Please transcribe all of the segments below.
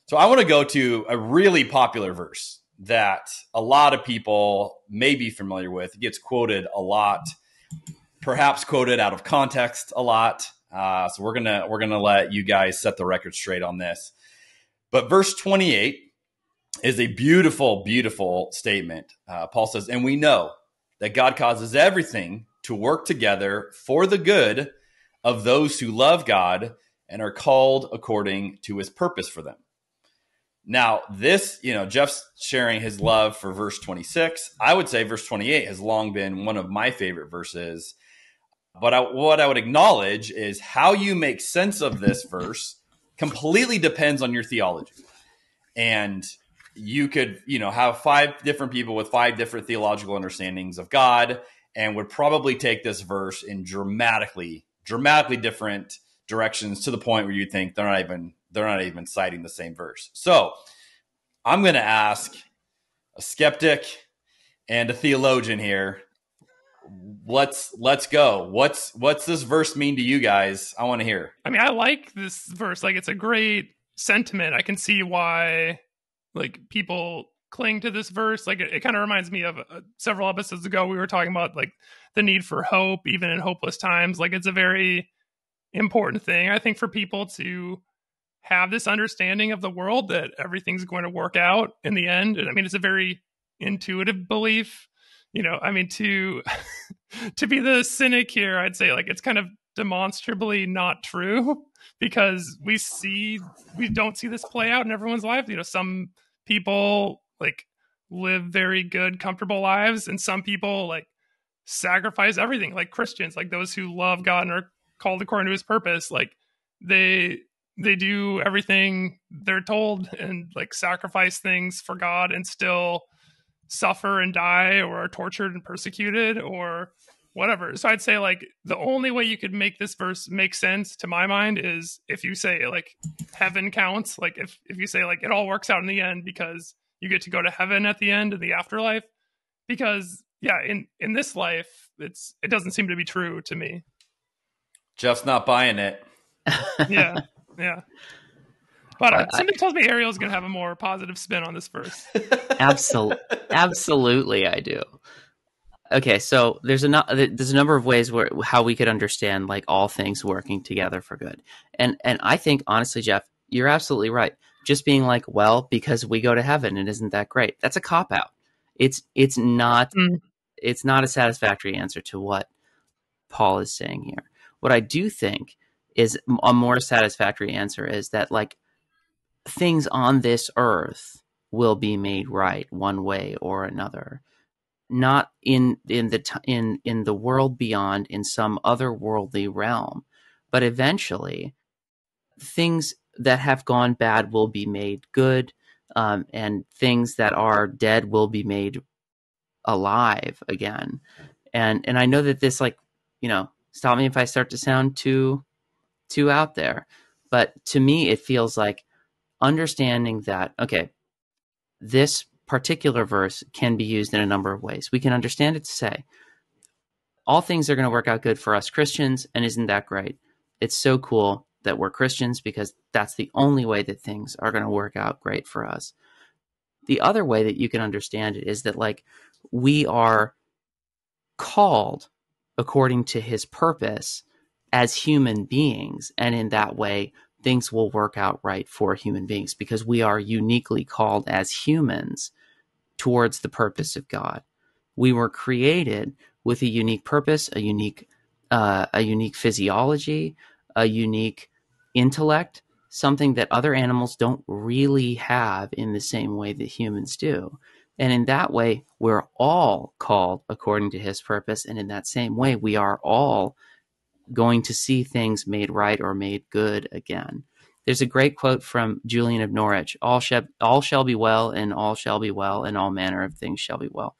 So I want to go to a really popular verse that a lot of people may be familiar with. It gets quoted a lot, perhaps quoted out of context a lot. So we're gonna let you guys set the record straight on this. But verse 28 is a beautiful, beautiful statement. Paul says, "And we know that God causes everything to work together for the good of those who love God and are called according to his purpose for them." Now, this, Jeff's sharing his love for verse 26. I would say verse 28 has long been one of my favorite verses. But what I would acknowledge is how you make sense of this verse completely depends on your theology. And you could, have 5 different people with 5 different theological understandings of God and would probably take this verse in dramatically different directions to the point where you think they're not even citing the same verse. So I'm going to ask a skeptic and a theologian here. Let's go. What's this verse mean to you guys? I want to hear. I mean, I like this verse. Like, it's a great sentiment. I can see why people cling to this verse. Like, it kind of reminds me of several episodes ago, we were talking about like the need for hope, even in hopeless times. Like, it's a very important thing, I think, for people to have this understanding of the world that everything's going to work out in the end. And I mean, it's a very intuitive belief. I mean, to be the cynic here, I'd say like it's kind of demonstrably not true, because we don't see this play out in everyone's life. Some people like live very good, comfortable lives, and some people like sacrifice everything, like Christians, like those who love God and are called according to his purpose. Like they do everything they're told and like sacrifice things for God and still suffer and die or are tortured and persecuted or whatever. So I'd say like the only way you could make this verse make sense to my mind is if you say like heaven counts. Like if you say like it all works out in the end because you get to go to heaven at the end of the afterlife. Because in this life, it doesn't seem to be true to me. Jeff's not buying it. Yeah. But something tells me Ariel's going to have a more positive spin on this verse. Absolutely, I do. Okay, so there's a number of ways how we could understand like all things working together for good, and I think honestly, Jeff, you're absolutely right. Just being like, well, because we go to heaven, and isn't that great? That's a cop out. It's not a satisfactory answer to what Paul is saying here. What I do think is a more satisfactory answer is that like things on this earth will be made right one way or another, not in the world beyond, in some otherworldly realm, but eventually things that have gone bad will be made good, and things that are dead will be made alive again. And I know that this, like, stop me if I start to sound too out there, but to me it feels like understanding that, okay, this particular verse can be used in a number of ways. We can understand it to say, all things are going to work out good for us Christians, and isn't that great? It's so cool that we're Christians because that's the only way that things are going to work out great for us. The other way that you can understand it is that like we are called according to his purpose as human beings, and in that way things will work out right for human beings because we are uniquely called as humans towards the purpose of God. We were created with a unique purpose, a unique physiology, a unique intellect, something that other animals don't really have in the same way that humans do. And in that way, we're all called according to his purpose. And in that same way, we are all going to see things made right or made good again. There's a great quote from Julian of Norwich: all shall be well, and all shall be well, and all manner of things shall be well.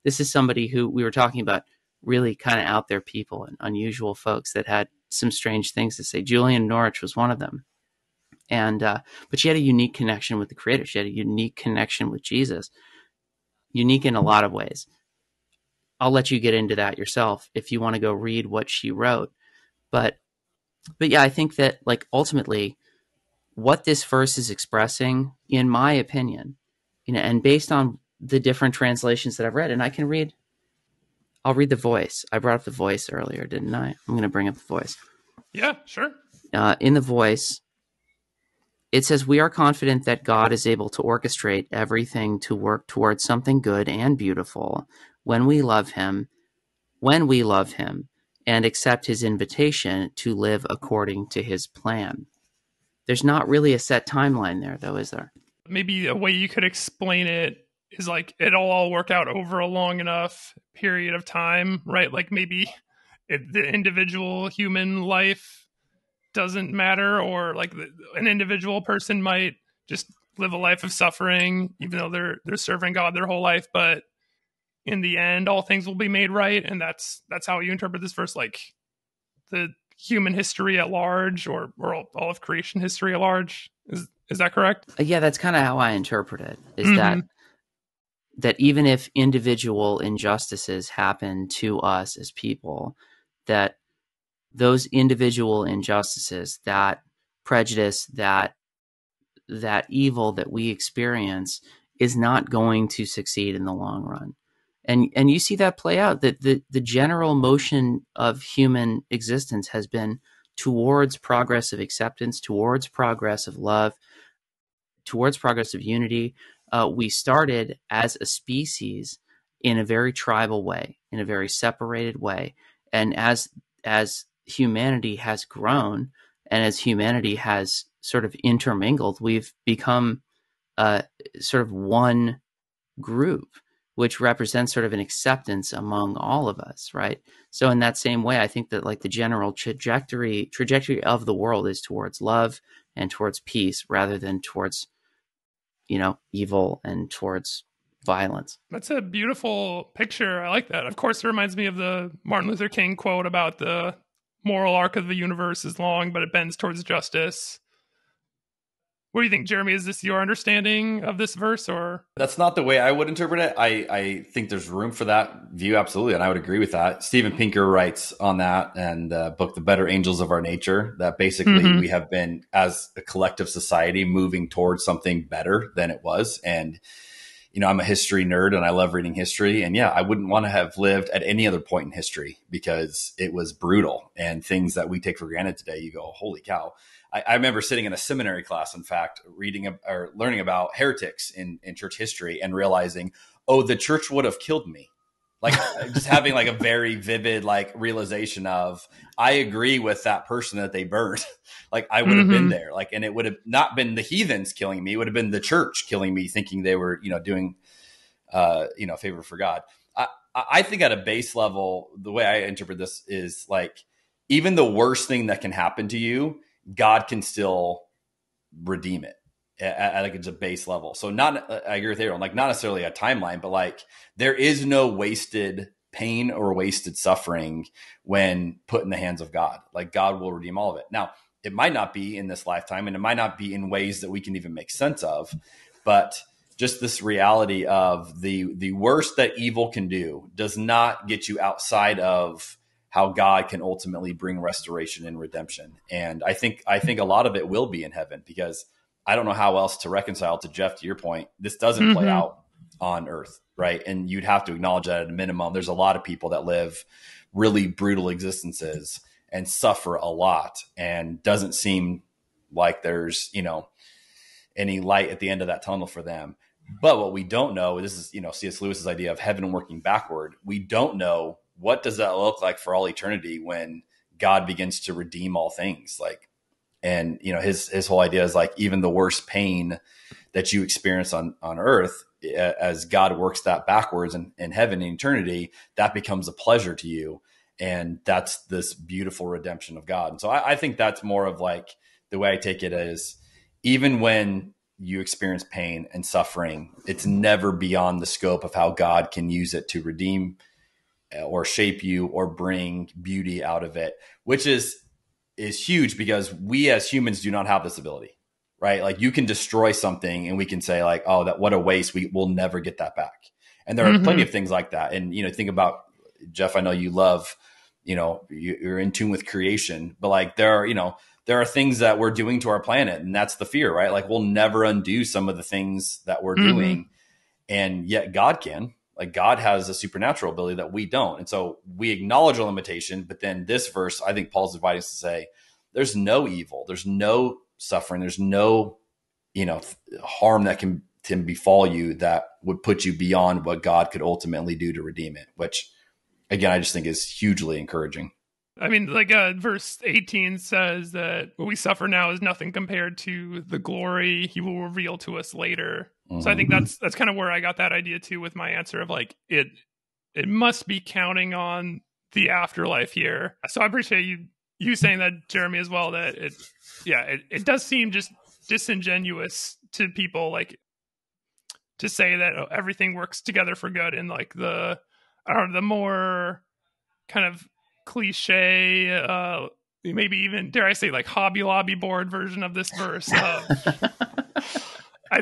This is somebody who we were talking about, really kind of out there people and unusual folks that had some strange things to say. Julian of Norwich was one of them. And but she had a unique connection with the Creator. She had a unique connection with Jesus, unique in a lot of ways. I'll let you get into that yourself if you want to go read what she wrote. But yeah, I think that like ultimately what this verse is expressing, in my opinion, and based on the different translations that I've read, and I'll read the Voice. I brought up the Voice earlier, didn't I? I'm going to bring up the Voice. Yeah, sure. In the Voice, it says, "We are confident that God is able to orchestrate everything to work towards something good and beautiful when we love him, and accept his invitation to live according to his plan." There's not really a set timeline there, though, is there? Maybe a way you could explain it is like it'll all work out over a long enough period of time, right? Like maybe the individual human life doesn't matter, or like an individual person might just live a life of suffering, even though they're serving God their whole life. But in the end, all things will be made right, and that's how you interpret this verse, like the human history at large, or all of creation history at large. Is that correct? Yeah, that's kind of how I interpret it. Is Mm-hmm. that even if individual injustices happen to us as people, that those individual injustices, that prejudice, that evil that we experience is not going to succeed in the long run. And you see that play out, that the general motion of human existence has been towards progress of acceptance, towards progress of love, towards progress of unity. We started as a species in a very tribal way, in a very separated way. And as humanity has grown, and as humanity has sort of intermingled, we've become sort of one group, which represents sort of an acceptance among all of us, right? So in that same way, I think that like the general trajectory of the world is towards love and towards peace, rather than towards, evil and towards violence. That's a beautiful picture. I like that. Of course, it reminds me of the Martin Luther King quote about the moral arc of the universe is long, but it bends towards justice. What do you think, Jeremy? Is this your understanding of this verse, or? That's not the way I would interpret it. I think there's room for that view, absolutely, and I would agree with that. Steven Pinker writes on that and book The Better Angels of Our Nature, that basically we have been, as a collective society, moving towards something better than it was. And I'm a history nerd and I love reading history. And yeah, I wouldn't want to have lived at any other point in history because it was brutal, and things that we take for granted today, you go, holy cow. I remember sitting in a seminary class, in fact, reading or learning about heretics in church history and realizing, oh, the church would have killed me. Like just having like a very vivid like realization of, I agree with that person that they burned. Like I would have been there. Like, and it would have not been the heathens killing me. It would have been the church killing me, thinking they were, doing, favor for God. I think at a base level, the way I interpret this is like, even the worst thing that can happen to you, God can still redeem it at like it's a base level. So I agree with Aaron, like not necessarily a timeline, but like there is no wasted pain or wasted suffering when put in the hands of God. Like God will redeem all of it. Now, it might not be in this lifetime, and it might not be in ways that we can even make sense of, but just this reality of the worst that evil can do does not get you outside of how God can ultimately bring restoration and redemption. And I think a lot of it will be in heaven, because I don't know how else to reconcile, to Jeff, to your point, this doesn't play out on earth, right? And you'd have to acknowledge that at a minimum. There's a lot of people that live really brutal existences and suffer a lot, and doesn't seem like there's, any light at the end of that tunnel for them. But what we don't know, this is, C.S. Lewis's idea of heaven working backward. We don't know, what does that look like for all eternity when God begins to redeem all things? Like, and his whole idea is like, even the worst pain that you experience on earth, as God works that backwards in heaven and eternity, that becomes a pleasure to you. And that's this beautiful redemption of God. And so I think that's more of like the way I take it is, even when you experience pain and suffering, it's never beyond the scope of how God can use it to redeem or shape you or bring beauty out of it, which is huge, because we as humans do not have this ability, right? Like you can destroy something and we can say like, oh, that what a waste. We will never get that back. And there are plenty of things like that. And, think about, Jeff, I know you love, you're in tune with creation, but like there there are things that we're doing to our planet, and that's the fear, right? Like we'll never undo some of the things that we're doing, and yet God can. Like God has a supernatural ability that we don't. And so we acknowledge our limitation, but then this verse, I think Paul's inviting us to say, there's no evil, there's no suffering, there's no, harm that can befall you that would put you beyond what God could ultimately do to redeem it, which again, I just think is hugely encouraging. I mean, like verse 18 says that what we suffer now is nothing compared to the glory he will reveal to us later. So I think that's kind of where I got that idea too with my answer of like it must be counting on the afterlife here. So I appreciate you saying that, Jeremy, as well, that it does seem just disingenuous to people like to say that everything works together for good in like the more kind of cliche, maybe even dare I say like Hobby Lobby board version of this verse.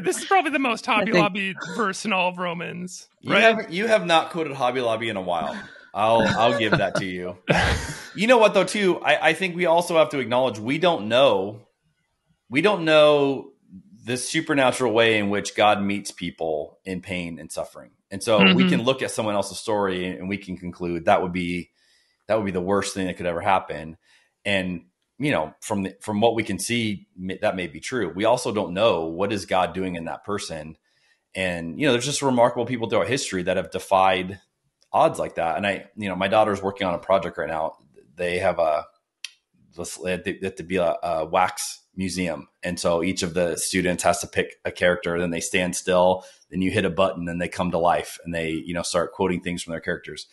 This is probably the most Hobby Lobby verse in all of Romans. Right? You have not quoted Hobby Lobby in a while. I'll give that to you. You know what though, too? I think we also have to acknowledge we don't know the supernatural way in which God meets people in pain and suffering. And so we can look at someone else's story and we can conclude that would be the worst thing that could ever happen. And from what we can see, that may be true. We also don't know what is God doing in that person. And, there's just remarkable people throughout history that have defied odds like that. And my daughter's working on a project right now. They have to be a wax museum. And so each of the students has to pick a character, then they stand still, then you hit a button, then they come to life and they, start quoting things from their characters.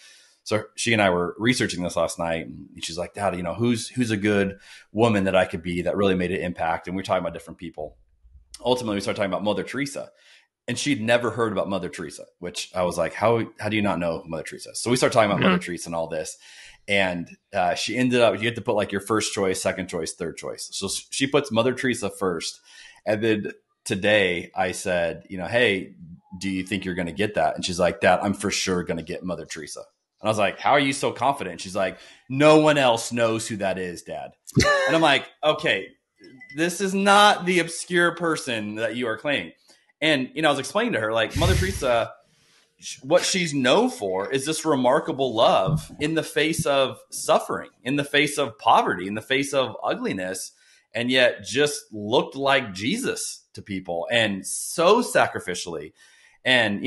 So she and I were researching this last night, and she's like, Dad, who's a good woman that I could be that really made an impact? And we're talking about different people. Ultimately, we started talking about Mother Teresa, and she'd never heard about Mother Teresa, which I was like, how do you not know who Mother Teresa is? So we started talking about Mother Teresa and all this. And she ended up, you have to put like your first choice, second choice, third choice. So she puts Mother Teresa first. And then today I said, hey, do you think you're going to get that? And she's like, Dad, I'm for sure going to get Mother Teresa. And I was like, how are you so confident? She's like, no one else knows who that is, Dad. And I'm like, okay, this is not the obscure person that you are claiming. And, I was explaining to her, like, Mother Teresa, what she's known for is this remarkable love in the face of suffering, in the face of poverty, in the face of ugliness, and yet just looked like Jesus to people and so sacrificially. And,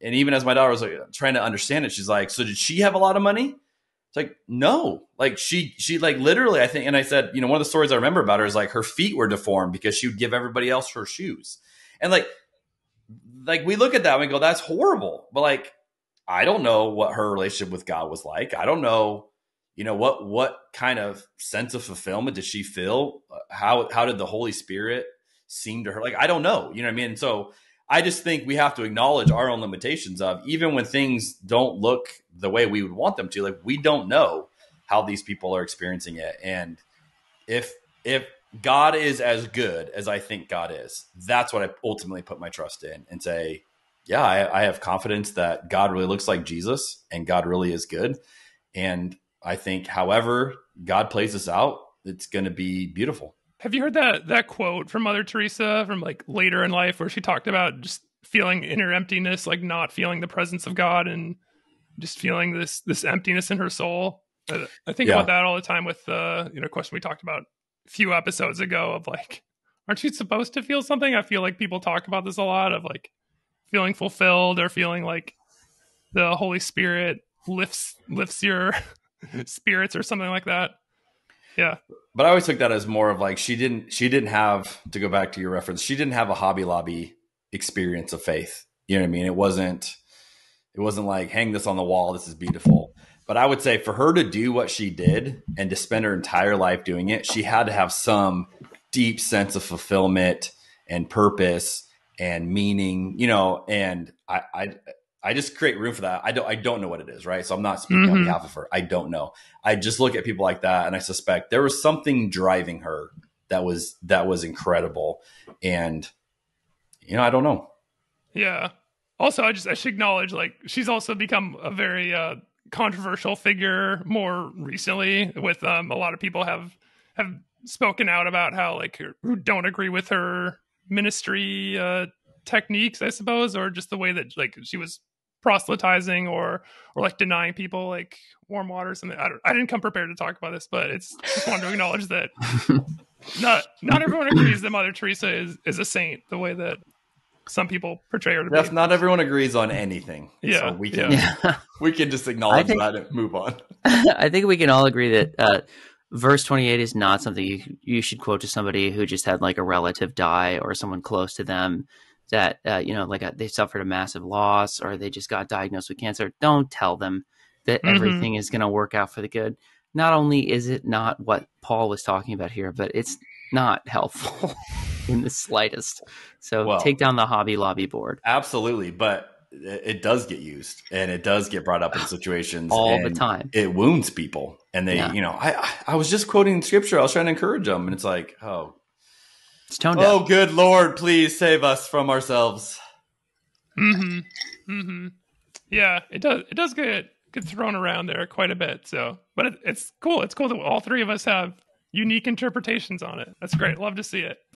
and even as my daughter was like, trying to understand it, she's like, so did she have a lot of money? It's like, no, like she like literally, I think. And I said, one of the stories I remember about her is like her feet were deformed because she would give everybody else her shoes. And like we look at that and we go, that's horrible. But like, I don't know what her relationship with God was like. I don't know, what kind of sense of fulfillment did she feel? How did the Holy Spirit seem to her? Like, I don't know, you know what I mean? And so I just think we have to acknowledge our own limitations of even when things don't look the way we would want them to, like we don't know how these people are experiencing it. And if God is as good as I think God is, that's what I ultimately put my trust in and say, yeah, I have confidence that God really looks like Jesus and God really is good. And I think however God plays this out, it's going to be beautiful. Have you heard that quote from Mother Teresa from like later in life where she talked about just feeling inner emptiness, like not feeling the presence of God and just feeling this emptiness in her soul? I think about that all the time with a question we talked about a few episodes ago of like, aren't you supposed to feel something? I feel like people talk about this a lot of like feeling fulfilled or feeling like the Holy Spirit lifts your spirits or something like that. Yeah. But I always took that as more of like, she didn't have, to go back to your reference, she didn't have a Hobby Lobby experience of faith. You know what I mean? It wasn't like, hang this on the wall, this is beautiful. But I would say for her to do what she did and to spend her entire life doing it, she had to have some deep sense of fulfillment and purpose and meaning, and I just create room for that. I don't know what it is, right? So I'm not speaking on behalf of her. I don't know. I just look at people like that and I suspect there was something driving her that was incredible. And, I don't know. Yeah. Also, I should acknowledge, like, she's also become a very controversial figure more recently with a lot of people have spoken out about how like who don't agree with her ministry techniques, I suppose, or just the way that like she was proselytizing or like denying people like warm water or something. I didn't come prepared to talk about this, but it's just wanted to acknowledge that not everyone agrees that Mother Teresa is a saint the way that some people portray her to be. Not everyone agrees on anything. Yeah, so we can just acknowledge that and move on. I think we can all agree that verse 28 is not something you should quote to somebody who just had like a relative die or someone close to them that they suffered a massive loss or they just got diagnosed with cancer. Don't tell them that everything is going to work out for the good. Not only is it not what Paul was talking about here, but it's not helpful in the slightest. So take down the Hobby Lobby board. Absolutely. But it does get used and it does get brought up in situations all the time. It wounds people. And they, I was just quoting scripture. I was trying to encourage them. And it's like, it's tone deaf. Oh, good Lord, please save us from ourselves. Yeah, it does get thrown around there quite a bit. So, but it's cool. It's cool that all three of us have unique interpretations on it. That's great. Love to see it.